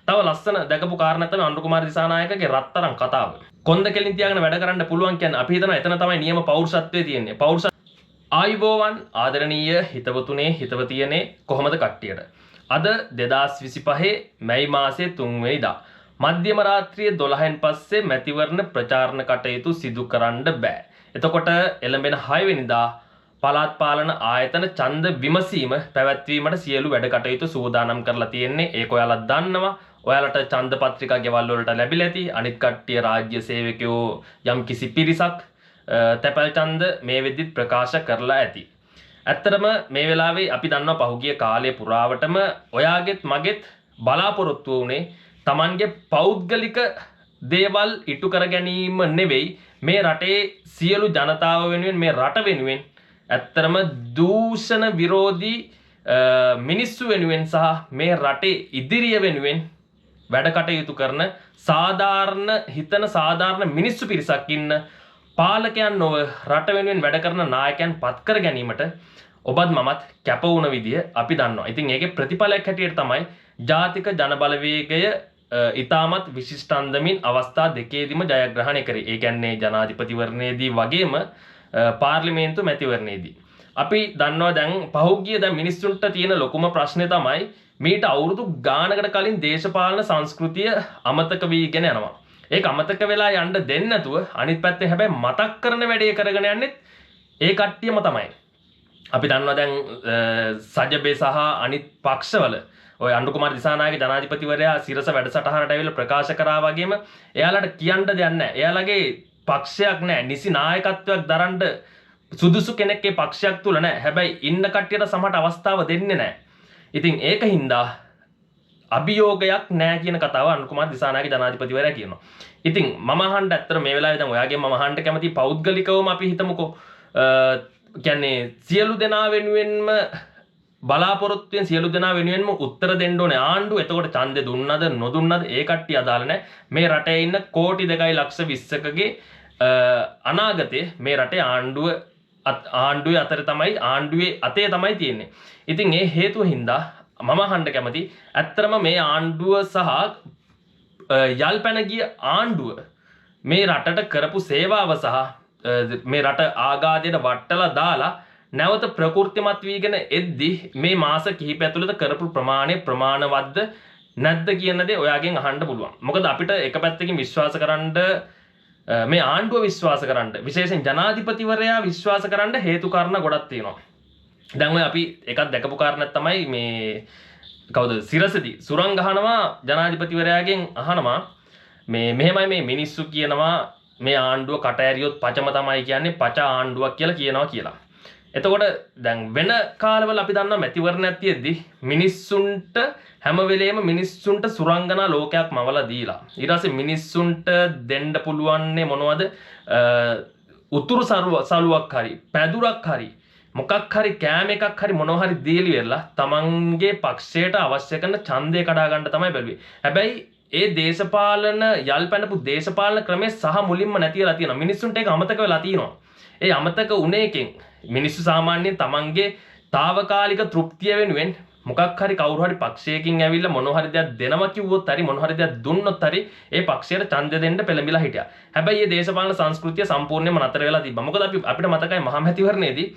තව ලස්සන දැකපු කාරණා තමයි අනුර කුමාර දිසානායකගේ රත්තරන් කතාව. කොන්ද කෙලින් තියාගෙන වැඩ කරන්න පුළුවන් කියන්නේ අපි හිතනවා එතන තමයි නියම පෞරුෂත්වයේ තියෙන්නේ. ආයුබෝවන් ආදරණීය හිතවතුනේ හිතවතියනේ කොහොමද කට්ටියට? අද 2025 මැයි මාසයේ 3 වෙනිදා මධ්‍යම රාත්‍රියේ 12න් පස්සේ මැතිවරණ ප්‍රචාරණ කටයුතු සිදු කරන්න බෑ. එතකොට එළඹෙන 6 වෙනිදා පළාත් පාලන ආයතන ඡන්ද විමසීම පැවැත්වීමට සියලු වැඩ කටයුතු සූදානම් කරලා තියෙන්නේ. ඒක ඔයාලා දන්නවා. ඔයාලට ඡන්ද පත්‍රිකා ගෙවල් වලට ලැබිලා ඇති. අනිත් කට්ටිය රාජ්‍ය සේවකයෝ යම් කිසි පිරිසක් තැපැල් ඡන්ද මේ වෙද්දිත් ප්‍රකාශ කරලා ඇති. ඇත්තටම මේ වෙලාවේ අපි දන්නවා පහුගිය කාලය පුරාවටම ඔයාගෙත් මගෙත් බලාපොරොත්තු වුණේ Tamanගේ පෞද්ගලික දේවල් ඉටු කර ගැනීම නෙවෙයි මේ රටේ සියලු ජනතාව වෙනුවෙන් මේ රට වෙනුවෙන් ඇත්තටම දූෂණ විරෝධී මිනිස්සු වෙනුවෙන් සහ මේ රටේ ඉදිරිය වෙනුවෙන් වැඩ කටයුතු කරන සාධාරණ හිතන සාධාරණ මිනිස්සු පිරිසක් ඉන්න පාලකයන් නොව රට වෙනුවෙන් වැඩ කරන නායකයන් පත් කර ගැනීමට ඔබත් මමත් කැප වුණ විදිය අපි දන්නවා. ඉතින් ඒකේ ප්‍රතිඵලයක් හැටියට තමයි ජාතික ජනබලවේගය ඉතාමත් විශිෂ්ට අන්දමින් අවස්ථා දෙකේදීම ජයග්‍රහණය කරේ. ඒ කියන්නේ ජනාධිපතිවරණයේදී වගේම පාර්ලිමේන්තු මැතිවරණයේදී. අපි දන්නවා දැන් පහුගිය දැන් මිනිස්සුන්ට තියෙන ලොකුම ප්‍රශ්නේ තමයි මීට අවුරුදු ගානකට කලින් දේශපාලන සංස්කෘතිය අමතක වීගෙන යනවා. ඒක අමතක වෙලා යන්න දෙන්නේ නැතුව අනිත් පැත්තේ හැබැයි මතක් කරන වැඩේ කරගෙන යන්නේ ඒ කට්ටියම තමයි. අපි දන්නවා දැන් සජබේ සහ අනිත් පක්ෂවල ඔය අනුර කුමාර දිසානායක ජනාධිපතිවරයා සිරස වැඩසටහනට ඇවිල්ලා ප්‍රකාශ කරා වගේම එයාලට කියන්න දෙයක් නැහැ. එයාලගේ පක්ෂයක් නැහැ. නිසි නායකත්වයක් දරන්න සුදුසු කෙනෙක් ඒ පක්ෂයක් තුල නැහැ. හැබැයි ඉන්න කට්ටියට සමහරට අවස්ථාව දෙන්නේ නැහැ. ඉතින් ඒකින්දා අභියෝගයක් නැහැ කියන කතාව අනුර කුමාර දිසානායක ජනාධිපතිවරයා කියනවා. ඉතින් මම අහන්න ඇත්තට මේ වෙලාවේ දැන් ඔයාගෙන් මම අහන්න කැමති පෞද්ගලිකවම අපි හිතමුකෝ කියන්නේ සියලු දෙනා වෙනුවෙන්ම බලාපොරොත්තුෙන් සියලු දෙනා වෙනුවෙන්ම උත්තර දෙන්න ඕනේ ආණ්ඩුව. එතකොට ඡන්දේ දුන්නද නොදුන්නද ඒ කට්ටිය අදාළ නැහැ. මේ රටේ ඉන්න කෝටි 2.20කගේ අනාගතේ මේ රටේ ආණ්ඩුවේ අතර තමයි ආණ්ඩුවේ අතේ තමයි තියෙන්නේ. ඉතින් ඒ හේතුව හින්දා මම අහන්න කැමති ඇත්තරම මේ ආණ්ඩුව සහ යල්පැන ගිය ආණ්ඩුව මේ රටට කරපු සේවාව සහ මේ රට ආගාදයට වට්ටලා දාලා නැවත ප්‍රකෘතිමත් වීගෙන එද්දි මේ මාස කිහිපය ඇතුළත කරපු ප්‍රමාණය ප්‍රමාණවත්ද නැද්ද කියන දේ ඔයාගෙන් අහන්න පුළුවන්. මොකද අපිට එක පැත්තකින් විශ්වාස කරන්න මේ ආණ්ඩුව විශ්වාස කරන්න විශේෂයෙන් ජනාධිපතිවරයා විශ්වාස කරන්න හේතු කාරණා ගොඩක් තියෙනවා. දැන් ඔය අපි එකක් දැකපු කාරණයක් තමයි මේ කවුද සිරසදී සුරංග ගහනවා ජනාධිපතිවරයාගෙන් අහනවා මේ මෙහෙමයි මේ මිනිස්සු කියනවා මේ ආණ්ඩුව කට ඇරියොත් පචම තමයි කියන්නේ පච ආණ්ඩුවක් කියලා. එතකොට දැන් වෙන කාලවල අපි දන්නවා මැතිවරණයක් තියෙද්දි මිනිස්සුන්ට හැම වෙලේම මිනිස්සුන්ට සුරංගනා ලෝකයක් මවලා දීලා ඊට පස්සේ මිනිස්සුන්ට දෙන්න පුළුවන්නේ මොනවද උතුරු සරුවක් හරි පැදුරක් හරි මොකක් හරි කෑම එකක් හරි මොනවා හරි දීලි වෙලා තමන්ගේ පක්ෂයට අවශ්‍ය කරන ඡන්දය කඩා ගන්න තමයි බැලුවේ. හැබැයි ඒ දේශපාලන යල්පැනපු දේශපාලන ක්‍රමේ සහ මුලින්ම නැතිලා තියෙනවා. මිනිස්සුන්ට ඒක අමතක වෙලා තියෙනවා. ඒ අමතක උනේ එකෙන් මිනිස්සු සාමාන්‍යයෙන් තමන්ගේ తాවකාලික තෘප්තිය වෙනුවෙන් මොකක් හරි කවුරු හරි පක්ෂයකින් ඇවිල්ලා මොන හරි දෙයක් දෙනවා කිව්වොත් හරි මොන හරි දෙයක් දුන්නොත් හරි ඒ පක්ෂයට ඡන්දය දෙන්න පෙළඹිලා හිටියා. හැබැයි මේ දේශපාලන සංස්කෘතිය සම්පූර්ණයෙන්ම නතර වෙලා තිබ්බා. මොකද අපිට මතකයි මහමැතිවරණයේදී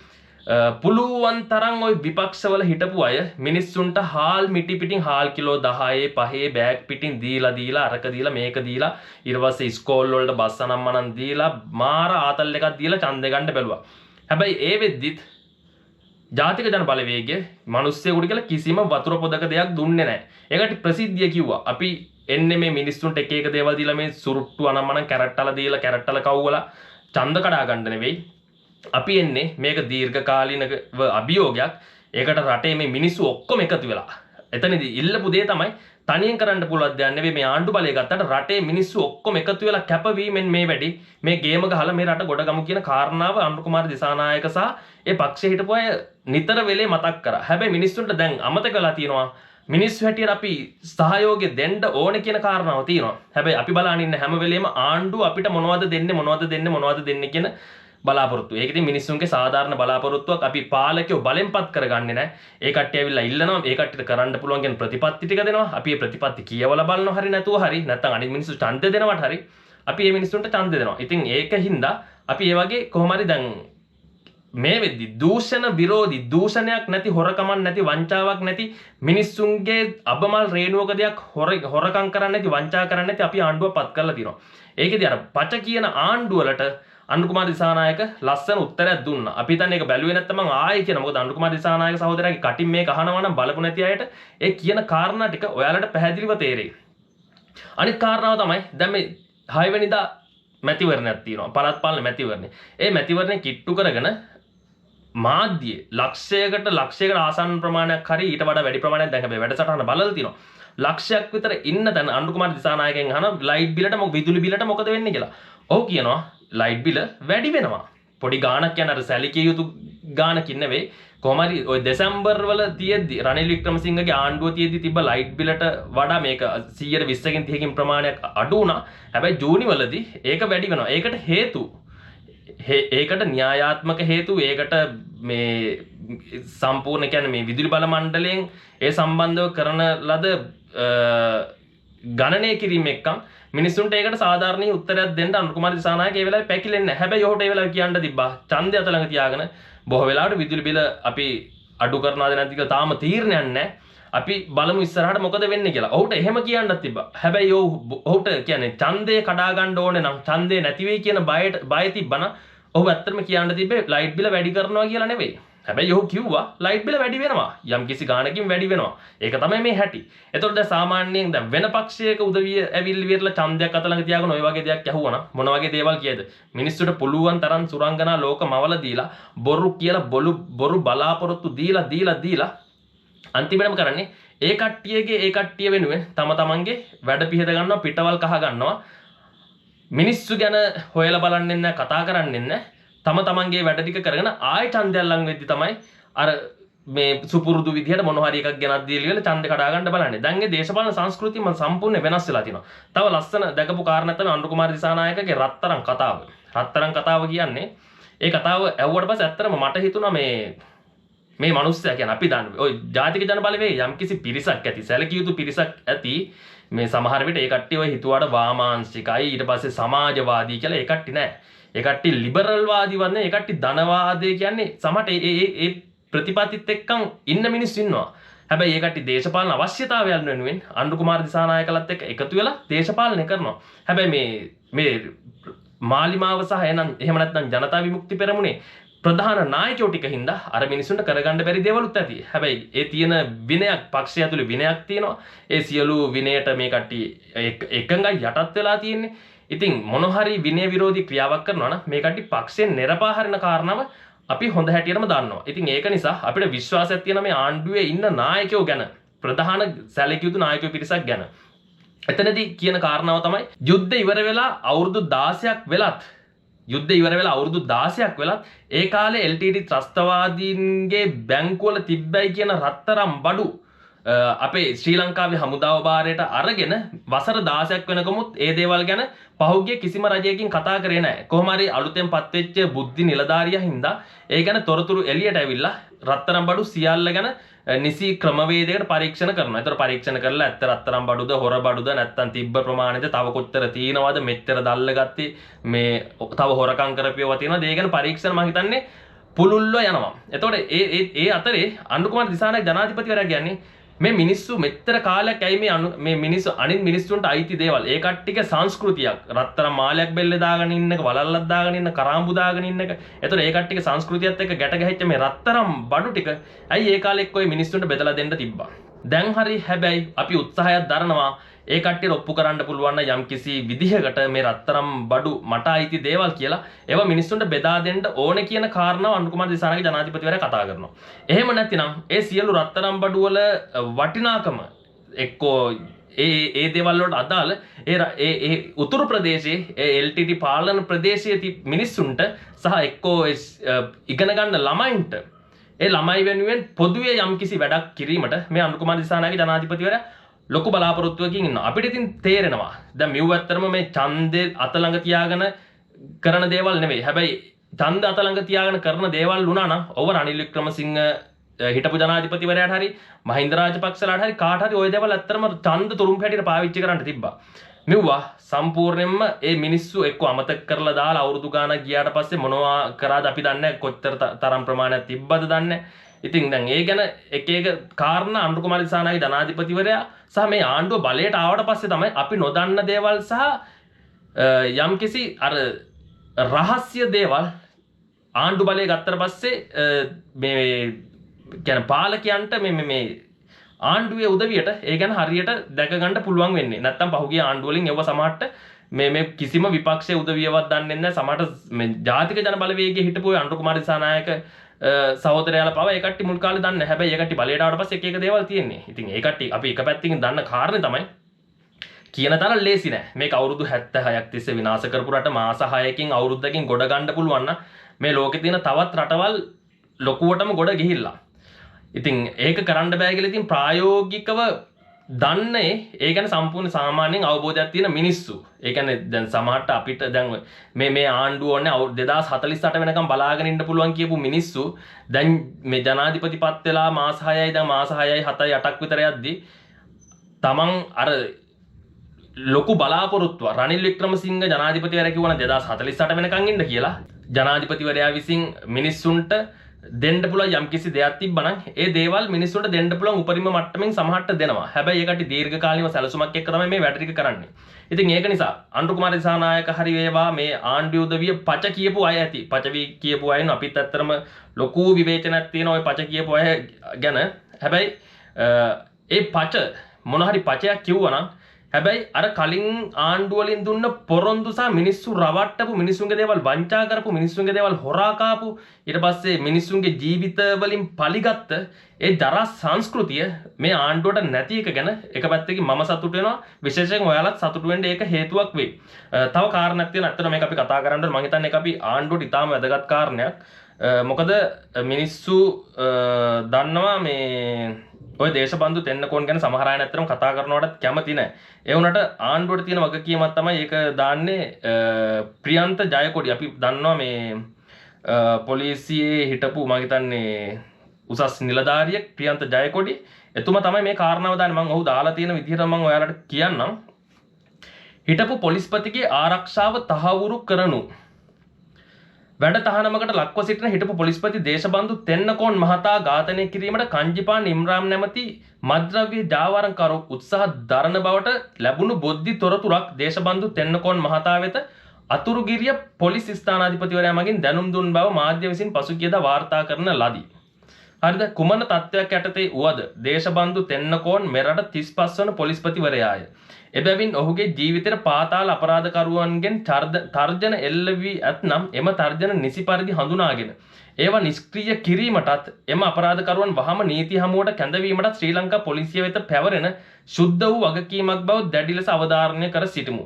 පුළුවන් තරම් ওই විපක්ෂවල හිටපු අය මිනිස්සුන්ට හාල් මිටි පිටින් හාල් කිලෝ 10 5 බෑග් පිටින් දීලා අරක දීලා මේක දීලා ඊට පස්සේ ඉස්කෝල් වලට බස් අනම්මනම් දීලා මාර ආතල් එකක් දීලා ඡන්දය ගන්න බැලුවා. හැබැයි ඒ වෙද්දිත් ජාතික ජන බලවේගය මිනිස්සුන්ට කියලා කිසිම වතුර පොදක දෙයක් දුන්නේ නැහැ. ඒකට ප්‍රසිද්ධිය කිව්වා. අපි එන්නේ මේ මිනිස්සුන්ට එක එක දේවල් දීලා මේ සුරුට්ටු අනම්මනම් කැරට්ටල දීලා කැරට්ටල කවුවලා ඡන්ද කඩා ගන්න නෙවෙයි. අපි එන්නේ මේක දීර්ඝකාලීනව අභියෝගයක්. ඒකට රටේ මේ මිනිස්සු ඔක්කොම එකතු වෙලා. එතනදී ඉල්ලපු දේ තමයි තනියෙන් කරන්න පුළුවන් දෙයක් නෙවෙයි මේ ආණ්ඩු බලය ගත්තට රටේ මිනිස්සු ඔක්කොම එකතු වෙලා කැපවීමෙන් මේ වැඩි මේ ගේම ගහලා මේ රට ගොඩ ගමු කියන කාරණාව අනුර කුමාර දිසානායක සහ ඒ පක්ෂේ හිටපු අය නිතර වෙලේ මතක් කරා. හැබැයි මිනිස්සුන්ට දැන් අමතක වෙලා තියෙනවා මිනිස්සු හැටියට අපි සහයෝගය දෙන්න ඕනේ කියන කාරණාව තියෙනවා. හැබැයි අපි බලන ඉන්න හැම වෙලේම ආණ්ඩුව අපිට මොනවද දෙන්නේ කියන බලාපොරොත්තු. ඒක ඉතින් මිනිස්සුන්ගේ සාධාරණ බලාපොරොත්තුවක්. අපි පාලකයෝ බලෙන්පත් කරගන්නේ නැහැ. ඒ කට්ටිය ඇවිල්ලා ඉල්ලනවා ඒ කට්ටියට කරන්න පුළුවන් කියන ප්‍රතිපත්ති ටික දෙනවා. අපි ඒ ප්‍රතිපත්ති කියවලා බලනවා හරි නැතුව හරි නැත්නම් අනිත් මිනිස්සු ඡන්දය දෙනවට හරි අපි මේ මිනිස්සුන්ට ඡන්දය දෙනවා. ඉතින් ඒකින්ද අපි ඒ වගේ කොහොම හරි දැන් මේ වෙද්දි දූෂණ විරෝධී දූෂණයක් නැති හොරකමක් නැති වංචාවක් නැති මිනිස්සුන්ගේ අබමල් රේණුවක දෙයක් හොරකම් කරන්නේ නැති වංචා කරන්නේ නැති අපි ආණ්ඩුව පත් කරලා තියෙනවා. ඒකෙදි අර පච කියන ආණ්ඩුවලට අනුර කුමාර දිසානායක ලස්සන උත්තරයක් දුන්නා. අපි හිතන්නේ ඒක බැලුවේ නැත්නම් මම ආයෙ කියන මොකද අනුර කුමාර දිසානායක සහෝදරයාගේ කටින් මේක අහනවා නම් බලපු නැති අයට ඒ කියන කාරණා ටික ඔයාලට පැහැදිලිව තේරෙයි. අනිත් කාරණාව තමයි දැන් මේ 6 වෙනිදා මැතිවරණයක් තියෙනවා. පළාත් පාලන මැතිවරණය. ඒ මැතිවරණය කිට්ටු කරගෙන මාධ්‍ය ලක්ෂයකට ආසන්න ප්‍රමාණයක් හරි ඊට වඩා වැඩි ප්‍රමාණයක් දැන් හැබැයි වැඩසටහන බලලා තිනවා. ලක්ෂයක් විතර ඉන්න තැන අනුර කුමාර දිසානායකෙන් අහන ලයිට් බිලට විදුලි බිලට මොකද වෙන්නේ කියලා. ඔව් කියනවා ලයිට් බිල වැඩි වෙනවා. පොඩි ගාණක් කියන්නේ අර සැලකිය යුතු ගාණකින් නෙවෙයි. කොහොම හරි ওই දෙසැම්බර් වල තියෙද්දි රනිල් වික්‍රමසිංහගේ ආණ්ඩුව තියෙද්දි තිබ්බ ලයිට් බිලට වඩා මේක 120කින් 30කින් ප්‍රමාණයක් අඩු වුණා. හැබැයි ජූනි වලදී ඒක වැඩි වෙනවා. ඒකට හේතු ඒකට න්‍යායාත්මක හේතු ඒකට මේ සම්පූර්ණ කියන්නේ මේ විදුලි බල මණ්ඩලයෙන් ඒ සම්බන්ධව කරන ලද ගණනය කිරීම එක්කම් මිනිස්සුන්ට ඒකට සාධාරණ උත්තරයක් දෙන්න අනුර කුමාර දිසානායක ඒ වෙලාවේ පැකිලෙන්නේ නැහැ. හැබැයි ඔහුට ඒ වෙලාවේ කියන්න තිබ්බා ඡන්දය අත ළඟ තියාගෙන බොහෝ වෙලාවට විදුලි බිල අපි අඩු කරනවාද නැද්ද කියලා තාම තීරණයක් නැහැ. අපි බලමු ඉස්සරහට මොකද වෙන්නේ කියලා. ඔහුට එහෙම කියන්නත් තිබ්බා. හැබැයි ඔහුට කියන්නේ ඡන්දය කඩා ගන්න ඕනේ නම් ඡන්දය නැති වෙයි කියන බය තිබ්බනම් ඔහු ඇත්තටම කියන්න තිබ්බේ ලයිට් බිල වැඩි කරනවා කියලා නෙවෙයි. හැබැයි ඔහු කිව්වා ලයිට් බිල වැඩි වෙනවා. යම් කිසි ගාණකින් වැඩි වෙනවා. ඒක තමයි මේ හැටි. එතකොට දැන් සාමාන්‍යයෙන් දැන් වෙන පක්ෂයක උදවිය ඇවිල්ලි විරලා ඡන්දයක් අත ළඟ තියාගෙන ඔය වගේ දෙයක් ඇහුවනම් මොන වගේ දේවල් කියද? මිනිස්සුන්ට පුළුවන් තරම් සුරංගනා ලෝක මවල දීලා බොරු කියලා බොරු බලාපොරොත්තු දීලා අන්තිමටම කරන්නේ ඒ කට්ටිය වෙනුවෙන් තමන්ගේ වැඩ පිහද ගන්නවා පිටවල් කහ ගන්නවා. මිනිස්සු ගැන හොයලා බලන්නේ නැහැ කතා කරන්නේ නැහැ. තමන්ගේ වැඩ ටික කරගෙන ආයෙ ඡන්දයක් ලඟ වෙද්දි තමයි අර මේ සුපුරුදු විදිහට මොන හරි එකක් ගෙනත් දීලා ඡන්ද කඩා ගන්න බලන්නේ. දැන් මේ දේශපාලන සංස්කෘතිය මම සම්පූර්ණ වෙනස් වෙලා තිනවා. තව ලස්සන දැකපු කාරණා තමයි අනුර කුමාර දිසානායකගේ රත්තරන් කතාව. රත්තරන් කතාව කියන්නේ ඒ කතාව ඇහුවට පස්සේ ඇත්තටම මට හිතුණා මේ මිනිස්සයා කියන්නේ අපි දන්නේ ඔය ජාතික ජන බලවේග යම්කිසි පිරිසක් ඇති සැලකිය යුතු පිරිසක් ඇති මේ සමහර විට ඒ කට්ටිය ඔය හිතුවාට වාමාංශිකයි ඊට පස්සේ සමාජවාදී කියලා ඒ කට්ටිය නෑ. ඒ කට්ටිය ලිබරල් වාදීවත් නෑ. ඒ කට්ටිය ධනවාදී කියන්නේ සමහරට ඒ ප්‍රතිපත්තිත් එක්කන් ඉන්න මිනිස්සු ඉන්නවා. හැබැයි ඒ කට්ටිය දේශපාලන අවශ්‍යතාවයන් වෙනුවෙන් අනුර කුමාර දිසානායකලත් එක්ක එකතු වෙලා දේශපාලනය කරනවා. හැබැයි මේ මාලිමාව සහ එහෙම නැත්නම් ජනතා විමුක්ති පෙරමුණේ ප්‍රධාන නායකයෝ ටික හින්දා අර මිනිසුන්ට කරගන්න බැරි දේවලුත් ඇති. හැබැයි ඒ තියෙන විනයක් පක්ෂය ඇතුලේ විනයක් තියෙනවා. ඒ සියලු විනයට මේ කට්ටිය එකඟයි යටත් වෙලා තියෙන්නේ. ඉතින් මොන හරි විනය විරෝධී ක්‍රියාවක් කරනවා නම් මේ කට්ටිය පක්ෂයෙන් නිරපාහරින කාරණාව අපි හොඳ හැටියටම දන්නවා. ඉතින් ඒක නිසා අපිට විශ්වාසයක් තියෙනවා මේ ආණ්ඩුවේ ඉන්න නායකයෝ ගැන ප්‍රධාන සැලකිය යුතු නායකයෝ පිරිසක් ගැන. එතනදී කියන කාරණාව තමයි යුද්ධ ඉවර වෙලා අවුරුදු 16ක් වෙලත් ඒ කාලේ LTT ත්‍රස්තවාදීන්ගේ බැංකුවල තිබ්බයි කියන රත්තරම් බඩු අපේ ශ්‍රී ලංකාවේ හමුදාව භාරයට අරගෙන වසර 16ක් වෙනකමුත් ඒ දේවල් ගැන පහුගිය කිසිම රජයකින් කතා කරේ නැහැ. කොහොම හරි අලුතෙන් පත්වෙච්ච බුද්ධි නිලධාරියා හින්දා ඒ ගැන තොරතුරු එළියට ඇවිල්ලා රත්තරම් බඩු සියල්ල ගැන නිසි ක්‍රමවේදයකට පරීක්ෂණ කරනවා. ඒතර පරීක්ෂණ කරලා ඇත්ත රත්තරම් බඩුද හොර බඩුද නැත්නම් තිබ්බ ප්‍රමාණයද තව කොච්චර තියෙනවද මෙච්චර දැල්ල ගත්තේ මේ තව හොරකම් කරපියව තියෙනවද ඒ ගැන පරීක්ෂණ මම හිතන්නේ පුළුල්ව යනවා. එතකොට ඒ අතරේ අනුර කුමාර දිසානායක ජනාධිපතිවරයා කියන්නේ මේ මිනිස්සු මෙච්චර කාලයක් ඇයි මේ මිනිස්සු අනිත් මිනිස්සුන්ට අයිති දේවල් ඒ කට්ටියගේ සංස්කෘතියක් රත්තරන් මාලයක් බෙල්ලේ දාගෙන ඉන්නක වලල්ලක් දාගෙන ඉන්න කරාඹු දාගෙන ඉන්නක ඒතර ඒ කට්ටියගේ සංස්කෘතියත් එක්ක ගැට ගැහිච්ච මේ රත්තරන් බඩු ටික ඇයි ඒ කාලෙක ඔය මිනිස්සුන්ට බෙදලා දෙන්න තිබ්බා. දැන් හරි හැබැයි අපි උත්සාහයක් දරනවා ඒ කට්ටියට ඔප්පු කරන්න පුළුවන් නම් යම්කිසි විදිහකට මේ රත්තරන් බඩු මට අයිති දේවල් කියලා ඒවා මිනිස්සුන්ට බෙදා දෙන්න ඕනේ කියන කාරණාව අනුර කුමාර දිසානායක ජනාධිපතිවරයා කතා කරනවා. එහෙම නැතිනම් ඒ සියලු රත්තරන් බඩු වල වටිනාකම එක්කෝ ඒ දේවල් වලට අදාළ ඒ උතුරු ප්‍රදේශයේ ඒ LTT පාලන ප්‍රදේශයේ මිනිස්සුන්ට සහ එක්කෝ ඉගෙන ගන්න ළමයින්ට ඒ ළමයි වෙනුවෙන් පොදුවේ යම්කිසි වැඩක් කිරීමට මේ අනුර කුමාර දිසානායක ජනාධිපතිවරයා ලොකු බලාපොරොත්තුවකින් ඉන්නවා. අපිට ඉතින් තේරෙනවා. දැන් මෙව ඇත්තරම මේ ඡන්දේ අත ළඟ තියාගෙන කරන දේවල් නෙවෙයි. හැබැයි ඡන්ද අතලඟ තියාගෙන කරන දේවල් වුණා නම් ඔව රනිල් වික්‍රමසිංහ හිටපු ජනාධිපතිවරයාට හරි මහින්ද රාජපක්ෂලාට හරි කාට හරි ওই දේවල් ඇත්තටම ඡන්ද තුරුම් පැටියට පාවිච්චි කරන්න තිබ්බා. මෙව්වා සම්පූර්ණයෙන්ම ඒ මිනිස්සු එක්ක අමතක කරලා දාලා අවුරුදු ගාණක් ගියාට පස්සේ මොනවා කරාද අපි දන්නේ නැහැ. කොච්චර තරම් ප්‍රමාණයක් තිබ්බද දන්නේ නැහැ. ඉතින් දැන් ඒ ගැන එක එක කාරණා අනුර කුමාර දිසානායක ජනාධිපතිවරයා සහ මේ ආණ්ඩුව බලයට ආවට පස්සේ තමයි අපි නොදන්න දේවල් සහ යම්කිසි අර රහස්‍ය දේවල් ආණ්ඩු බලය ගත්තට පස්සේ මේ කියන්නේ පාලකයන්ට මේ ආණ්ඩුවේ උදවියට ඒ ගැන හරියට දැක ගන්න පුළුවන් වෙන්නේ. නැත්තම් පහුගිය ආණ්ඩුව වලින් ඒව සමහරට මේ කිසිම විපක්ෂයේ උදවියවත් දන්නේ නැහැ. සමහරට මේ ජාතික ජන බලවේගයේ හිටපු අනුර කුමාර දිසානායක සහෝදරයාලා පවා ඒ කට්ටිය මුල් කාලේ දන්නේ නැහැ. හැබැයි ඒ කට්ටිය බලයට ආවට පස්සේ එක දේවල් තියෙන්නේ. ඉතින් ඒ කට්ටිය අපි එක පැත්තකින් දන්න කාරණේ තමයි කියන තරම් ලේසි නෑ. මේක අවුරුදු 76ක් තිස්සේ විනාශ කරපු රට මාස 6කින් අවුරුද්දකින් ගොඩ ගන්න පුළුවන් නම් මේ ලෝකේ තියෙන තවත් රටවල් ලොකුවටම ගොඩ ගිහිල්ලා. ඉතින් ඒක කරන්න බෑ කියලා ඉතින් ප්‍රායෝගිකව දන්නේ ඒ ගැන සම්පූර්ණ සාමාන්‍යයෙන් අවබෝධයක් තියෙන මිනිස්සු. ඒ කියන්නේ දැන් සමහරට අපිට දැන් මේ ආණ්ඩුව ඕනේ 2048 වෙනකම් බලාගෙන ඉන්න පුළුවන් කියපු මිනිස්සු දැන් මේ ජනාධිපති පත් වෙලා මාස 6යි දැන් මාස 6යි 7යි 8ක් විතර යද්දි තමන් අර ලොකු බලාපොරොත්තුව රනිල් වික්‍රමසිංහ ජනාධිපතිවරයා කිව්වන 2048 වෙනකන් ඉන්න කියලා ජනාධිපතිවරයා විසින් මිනිස්සුන්ට දෙන්න පුළුවන් යම්කිසි දෙයක් තිබ්බනම් ඒ දේවල් මිනිස්සුන්ට දෙන්න පුළුවන් උපරිම මට්ටමින් සමහරට දෙනවා. හැබැයි ඒකට දීර්ඝකාලීනව සැලසුමක් එක්ක තමයි මේ වැඩ ටික කරන්නේ. ඉතින් ඒක නිසා අනුර කුමාර දිසානායක හරි වේවා මේ ආණ්ඩුව උදවිය පච කියපු අය ඇති. පචවි කියපු අය නේ අපිත් ඇත්තටම ලොකු විවේචනයක් තියෙන ওই පච කියපු අය ගැන. හැබැයි ඒ පච මොන හරි පචයක් කිව්වනම් හැබැයි අර කලින් ආණ්ඩුව වලින් දුන්න පොරොන්දු සහ මිනිස්සු රවට්ටපු මිනිස්සුන්ගේ දේවල් වංචා කරපු මිනිස්සුන්ගේ දේවල් හොරා කාපු ඊට පස්සේ මිනිස්සුන්ගේ ජීවිත වලින් පලිගත්ත ඒ ජරා සංස්කෘතිය මේ ආණ්ඩුවට නැති එක ගැන එක පැත්තකින් මම සතුටු වෙනවා විශේෂයෙන් ඔයාලත් සතුටු වෙන්න ඒක හේතුවක් වෙයි. තව කාරණයක් තියෙනවා අත්තට මේක අපි කතා කරන්න ඕනේ. මම හිතන්නේ ඒක අපි ආණ්ඩුවට ඉතාම වැදගත් කාරණයක්. මොකද මිනිස්සු දන්නවා මේ ඔය දේශබන්දු තෙන්නකෝන් ගැන සමහර අය නැත්තරම කතා කරනවටත් කැමති නැහැ. ඒ වුණාට ආණ්ඩුවට තියෙන වගකීමක් තමයි ඒක දාන්නේ ප්‍රියන්ත ජයකොඩි. අපි දන්නවා මේ පොලිසියේ හිටපු මම හිතන්නේ උසස් නිලධාරියෙක් ප්‍රියන්ත ජයකොඩි. එතුමා තමයි මේ කාරණාව දාන්නේ. මම ඔහු දාලා තියෙන විදිහට මම ඔයාලට කියන්නම්. හිටපු පොලිස්පතිගේ ආරක්ෂාව තහවුරු කරනු වැඩ තහනමකට ලක්ව සිටින හිටපු පොලිස්පති දේශබන්දු තෙන්නකෝන් මහතා ඝාතනය කිරීමට කංජිපාන් ඉම්රාම් නැමැති මද්ද්‍රව්‍ය ජාවාරම්කරු උත්සාහ දරන බවට ලැබුණු බොද්දි තොරතුරක් දේශබන්දු තෙන්නකෝන් මහතා වෙත අතුරුගිරිය පොලිස් ස්ථානාධිපතිවරයා මගින් දැනුම් දුන් බව මාධ්‍ය විසින් පසුගියදා වාර්තා කරන ලදී. හරිද? කුමන තත්ත්වයක් යටතේ වුවද දේශබන්දු තෙන්නකෝන් මෙරට 35 වන පොලිස්පතිවරයාය. එබැවින් ඔහුගේ ජීවිතයට පාතාල අපරාධකරුවන්ගෙන් තර්ජන එල්ල වී ඇතනම් එම තර්ජන නිසි පරිදි හඳුනාගෙන ඒවා නිෂ්ක්‍රීය කිරීමටත් එම අපරාධකරුවන් වහම නීති හමුවට කැඳවීමටත් ශ්‍රී ලංකා පොලිසිය වෙත පැවරෙන ශුද්ධ වූ වගකීමක් බව දැඩි ලෙස අවධාරණය කර සිටිමු.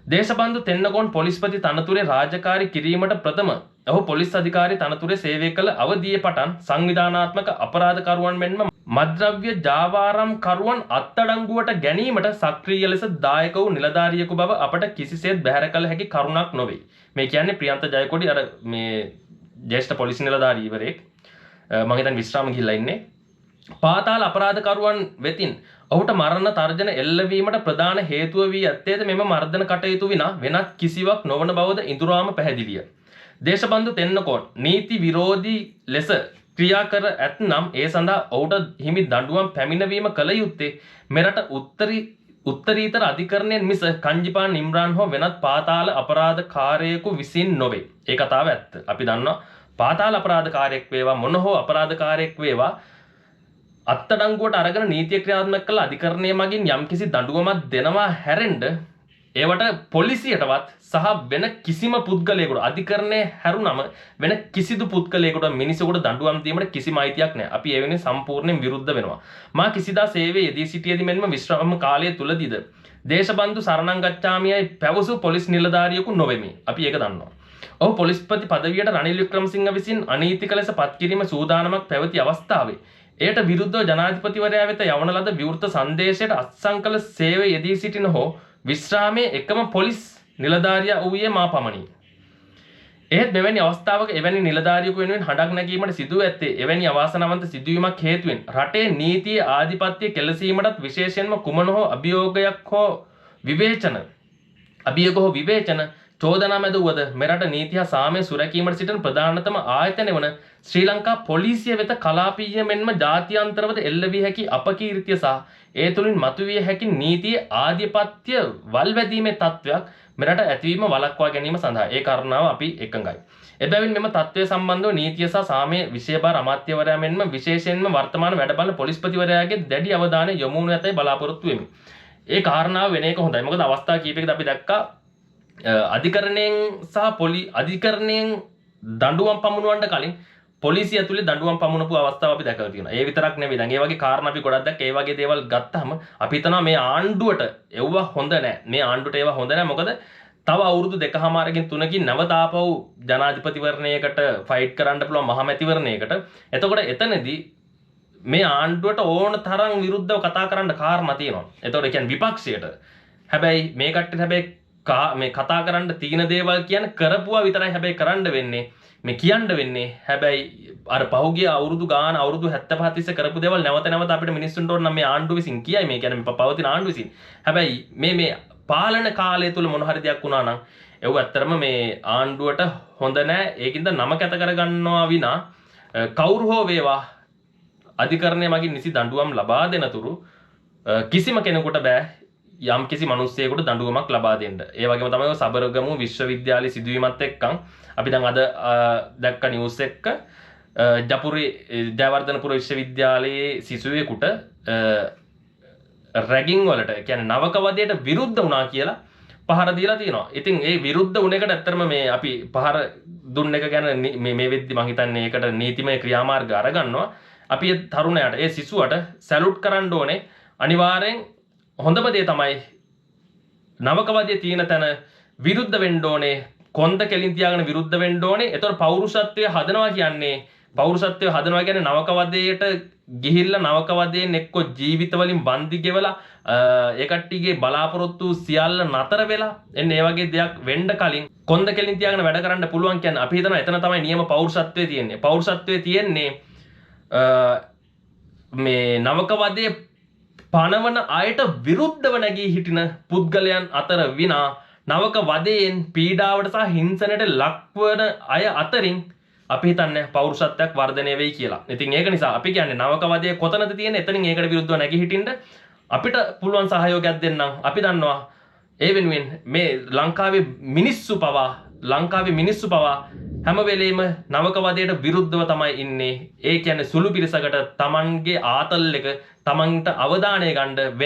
දේශබන්දු තෙන්නකෝන් පොලිස්පති තනතුරේ රාජකාරී කිරීමට ප්‍රථම ඔහු පොලිස් අධිකාරී තනතුරේ සේවය කළ අවදියේ පටන් සංවිධානාත්මක අපරාධකරුවන් මෙන්ම මද්ද්‍රව්‍ය ජාවාරම්කරුවන් අත්අඩංගුවට ගැනීමට සක්‍රීය ලෙස දායක වූ නිලධාරියෙකු බව අපට කිසිසේත් බැහැර කළ හැකි කරුණක් නොවේ. මේ කියන්නේ ප්‍රියන්ත ජයකොඩි අර මේ ජ්‍යෙෂ්ඨ පොලිස් නිලධාරී ඉවරෙක්. මම හිතන්නේ විශ්‍රාම ගිහිල්ලා ඉන්නේ. පාතාල අපරාධකරුවන් වෙතින් ඔහුට මරණ තර්ජන එල්ලවීමට ප්‍රධාන හේතුව වී ඇත්තේද මෙම මර්ධන කටයුතු විනා වෙනත් කිසිවක් නොවන බවද ඉඳුරාම පැහැදිලිය. දේශබන්දු තෙන්නකෝන් නීති විරෝධී ලෙස ක්‍රියා කර ඇතනම් ඒ සඳහා ඔහුට හිමි දඬුවම් පැමිණවීම කළ යුත්තේ මෙරට උත්තරීතර අධිකරණයෙන් මිස කංජිපාන් ඉම්රාන් හෝ වෙනත් පාතාල අපරාධකාරයෙකු විසින් නොවේ. ඒ කතාව ඇත්ත. අපි දන්නවා පාතාල අපරාධකාරයෙක් වේවා මොන හෝ අපරාධකාරයෙක් වේවා අත්අඩංගුවට අරගෙන නීතිය ක්‍රියාත්මක කළ අධිකරණය මගින් යම්කිසි දඬුවමක් දෙනවා හැරෙන්න ඒවට පොලිසියටවත් සහ වෙන කිසිම පුද්ගලයෙකුට අධිකරණය හැරුණම වෙන කිසිදු පුද්ගලයෙකුට මිනිසෙකුට දඬුවම් දීමට කිසිම අයිතියක් නැහැ. අපි ඒ වෙනුවෙන් සම්පූර්ණයෙන් විරුද්ධ වෙනවා. මා කිසිදා සේවයේ යෙදී සිටියේදී මෙන්ම විශ්‍රාම කාලය තුලදීද දේශබන්දු සරණං ගච්ඡාමියයි පැවසු පොලිස් නිලධාරියෙකු නොවෙමි. අපි ඒක දන්නවා. ඔහු පොලිස්පති පදවියට රනිල් වික්‍රමසිංහ විසින් අනීතික ලෙස පත් කිරීම සූදානමක් පැවති අවස්ථාවේ එයට විරුද්ධව ජනාධිපතිවරයා වෙත යවන ලද විවෘත සංදේශයට අත්සන් කළ සේවයේ යෙදී සිටින හෝ විශ්‍රාමයේ එකම පොලිස් නිලධාරියා වූයේ මා පමණි. එහෙත් මෙවැනි අවස්ථාවක එවැනි නිලධාරියෙකු වෙනුවෙන් හඬක් නැගීමට සිදුව ඇත්තේ එවැනි අවාසනාවන්ත සිදුවීමක් හේතුවෙන් රටේ නීතියේ ආධිපත්‍ය කෙලසීමටත් විශේෂයෙන්ම කුමන හෝ අභියෝගයක් හෝ විවේචන චෝදනා මැද වුවද මෙරට නීති හා සාමය සුරැකීමට සිටින ප්‍රධානතම ආයතනය වන ශ්‍රී ලංකා පොලිසිය වෙත කලාපීය මෙන්ම ජාත්‍යන්තරවද එල්ල විය හැකි අපකීර්තිය සහ ඒ තුළින් මතුවිය හැකි නීතියේ ආධිපත්‍ය වල්වැදීමේ තත්ත්වයක් මෙරට ඇතිවීම වළක්වා ගැනීම සඳහා ඒ කාරණාව අපි එකඟයි. එබැවින් මෙම තත්ත්වය සම්බන්ධව නීතිය සහ සාමය විෂයභාර අමාත්‍යවරයා මෙන්ම විශේෂයෙන්ම වර්තමාන වැඩබලන පොලිස්පතිවරයාගේ දැඩි අවධානය යොමු වනු ඇතැයි බලාපොරොත්තු වෙමි. ඒ කාරණාව වෙන එක හොඳයි. මොකද අවස්ථා කීපයකදී අපි දැක්කා අධිකරණයෙන් සහ අධිකරණයෙන් දඬුවම් පමුණුවන්න කලින් පොලිසිය ඇතුලේ දඬුවම් පමුණපු අවස්ථාව අපි දැකලා තියෙනවා. ඒ විතරක් නෙවෙයි. දැන් ඒ වගේ කාරණා අපි ගොඩක් දැක්ක. ඒ වගේ දේවල් ගත්තාම අපි හිතනවා මේ ආණ්ඩුවට ඒව හොඳ නැහැ. මේ ආණ්ඩුවට ඒව හොඳ නැහැ. මොකද තව අවුරුදු 2කමාරකින් 3කින් නැවත ආපහු ජනාධිපතිවරණයකට ෆයිට් කරන්න පුළුවන් මහමැතිවරණයකට. එතකොට එතනදී මේ ආණ්ඩුවට ඕන තරම් විරුද්ධව කතා කරන්න කාරණා තියෙනවා. එතකොට කියන්නේ විපක්ෂයට. හැබැයි මේ කට්ටියට හැබැයි මේ කතා කරන්න තියෙන දේවල් කියන්නේ කරපුවා විතරයි හැබැයි කරන්න වෙන්නේ. මේ කියන්න වෙන්නේ හැබැයි අර පහුගිය අවුරුදු ගාන අවුරුදු 75 තිස්සේ කරපු දේවල් නැවත නැවත අපිට මිනිස්සුන්ට ඕන නම් මේ ආණ්ඩුව විසින් කියයි මේ කියන්නේ මේ පවතින ආණ්ඩුව විසින්. හැබැයි මේ පාලන කාලය තුල මොන හරි දෙයක් වුණා නම් ඒව ඇත්තරම මේ ආණ්ඩුවට හොඳ නැහැ. ඒකින්ද නම කැත කරගන්නවා විනා කවුරු හෝ වේවා අධිකරණය මගින් නිසි දඬුවම් ලබා දෙන තුරු කිසිම කෙනෙකුට බෑ යම් කිසි මිනිස්සෙකුට දඬුවමක් ලබා දෙන්න. ඒ වගේම තමයි සබරගමු විශ්වවිද්‍යාලයේ සිදුවීමත් එක්කන් අපි දැන් අද දැක්ක නිවුස් එක ජපුරේ ජයවර්ධනපුර විශ්වවිද්‍යාලයේ සිසුවෙකුට රැගින් වලට කියන්නේ නවක වදයට විරුද්ධ වුණා කියලා පහර දීලා තියෙනවා. ඉතින් ඒ විරුද්ධ වුණ එකට ඇත්තටම මේ අපි පහර දුන්න එක ගැන මේ වෙද්දි මම හිතන්නේ ඒකට නීතිමය ක්‍රියාමාර්ග අරගන්නවා. අපි ඒ තරුණයාට ඒ සිසුවට සැලුට් කරන්න ඕනේ. අනිවාර්යෙන් හොඳම දේ තමයි නවක වදයේ තියෙන තැන විරුද්ධ වෙන්න ඕනේ. කොන්ද කෙලින් තියාගෙන විරුද්ධ වෙන්න ඕනේ. ඒතකොට පෞරුෂත්වය හදනවා කියන්නේ නවක වදයට ගිහිල්ලා නවක වදයෙන් එක්ක ජීවිත වලින් බන්දි ගෙවලා ඒ කට්ටියගේ බලාපොරොත්තු සියල්ල නතර වෙලා එන්නේ ඒ වගේ දෙයක් වෙන්න කලින් කොන්ද කෙලින් තියාගෙන වැඩ කරන්න පුළුවන් කියන්නේ අපි හිතනවා එතන තමයි නියම පෞරුෂත්වයේ තියෙන්නේ. පෞරුෂත්වයේ තියෙන්නේ මේ නවක වදයේ පනවන අයට විරුද්ධව නැගී හිටින පුද්ගලයන් අතර විනා නවක වදයෙන් පීඩාවට සහ හිංසනයට ලක්වන අය අතරින් අපි හිතන්නේ පෞරුෂත්වයක් වර්ධනය වෙයි කියලා. ඉතින් ඒක නිසා අපි කියන්නේ නවක වදයේ කොතනද තියෙන්නේ එතනින් ඒකට විරුද්ධව නැගී හිටින්න අපිට පුළුවන් සහයෝගයක් දෙන්නම්. අපි දන්නවා ඒ වෙනුවෙන් මේ ලංකාවේ මිනිස්සු පවා හැම වෙලේම නවක වදයට විරුද්ධව තමයි ඉන්නේ. ඒ කියන්නේ සුළු පිරිසකට Tamanගේ ආතල් එක තමන්ට අවධානය ගන්න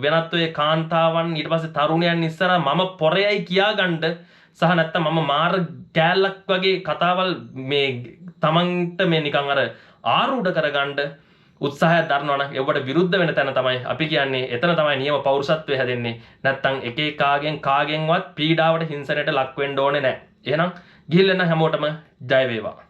වෙනත් ඔය කාන්තාවන් ඊට පස්සේ තරුණයන් ඉස්සරහා මම පොරයයි කියා ගන්න සහ නැත්තම් මම මාර කෑල්ලක් වගේ කතාවල් මේ තමන්ට මේ නිකන් අර ආරූඪ කරගන්න උත්සාහයක් දරනවා නම් ඒවට විරුද්ධ වෙන තැන තමයි අපි කියන්නේ එතන තමයි නියම පෞරුෂත්වය හැදෙන්නේ. නැත්තම් එක කාගෙන්වත් පීඩාවට හිංසනයට ලක් වෙන්න ඕනේ නැහැ. එහෙනම් ගිහිල්ලා හැමෝටම ජය වේවා.